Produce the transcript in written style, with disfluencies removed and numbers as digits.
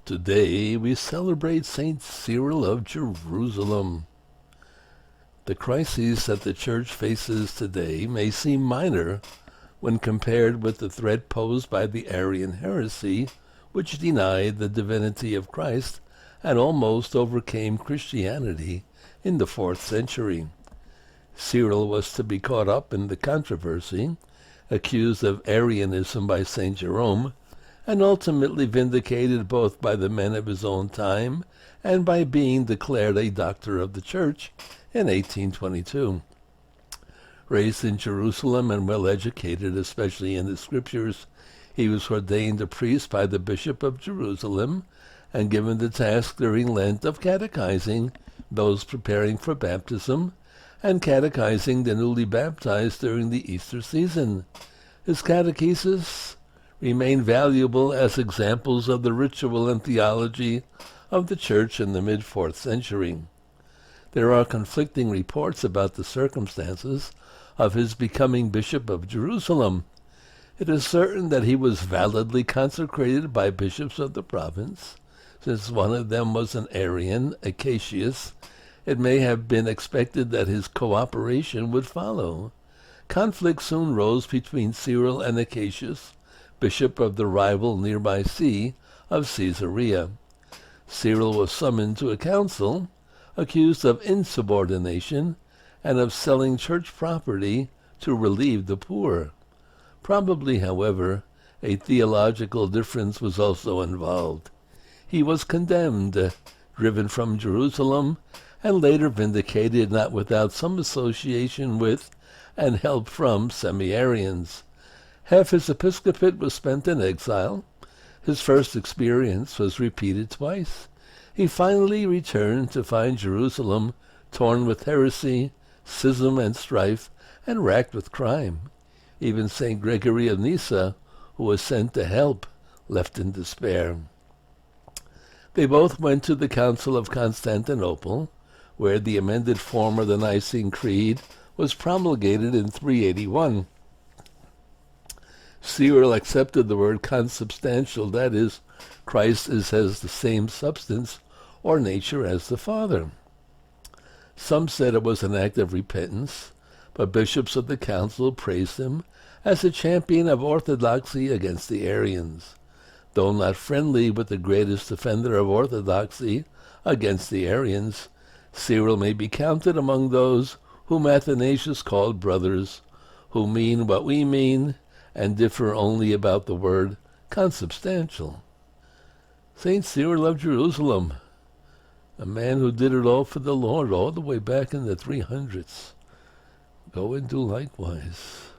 Today we celebrate Saint Cyril of Jerusalem. The crises that the Church faces today may seem minor when compared with the threat posed by the Arian heresy, which denied the divinity of Christ and almost overcame Christianity in the 4th century. Cyril was to be caught up in the controversy, accused of Arianism by St. Jerome, and ultimately vindicated both by the men of his own time and by being declared a doctor of the Church in 1822. Raised in Jerusalem and well educated, especially in the Scriptures, he was ordained a priest by the Bishop of Jerusalem and given the task during Lent of catechizing those preparing for baptism and catechizing the newly baptized during the Easter season. His catechesis remain valuable as examples of the ritual and theology of the Church in the mid-4th century. There are conflicting reports about the circumstances of his becoming Bishop of Jerusalem. It is certain that he was validly consecrated by bishops of the province. Since one of them was an Arian, Acacius, it may have been expected that his cooperation would follow. Conflict soon rose between Cyril and Acacius, bishop of the rival nearby see of Caesarea. Cyril was summoned to a council, accused of insubordination and of selling church property to relieve the poor. Probably, however, a theological difference was also involved. He was condemned, driven from Jerusalem, and later vindicated not without some association with and help from semi-Arians. Half his episcopate was spent in exile. His first experience was repeated twice. He finally returned to find Jerusalem torn with heresy, schism, and strife, and racked with crime. Even St. Gregory of Nyssa, who was sent to help, left in despair. They both went to the Council of Constantinople, where the amended form of the Nicene Creed was promulgated in 381. Cyril accepted the word consubstantial, that is, Christ has the same substance or nature as the Father. Some said it was an act of repentance, but bishops of the council praised him as a champion of orthodoxy against the Arians. Though not friendly with the greatest defender of orthodoxy against the Arians, Cyril may be counted among those whom Athanasius called brothers, who mean what we mean and differ only about the word consubstantial. Saint Cyril of Jerusalem, a man who did it all for the Lord all the way back in the 300s. Go and do likewise.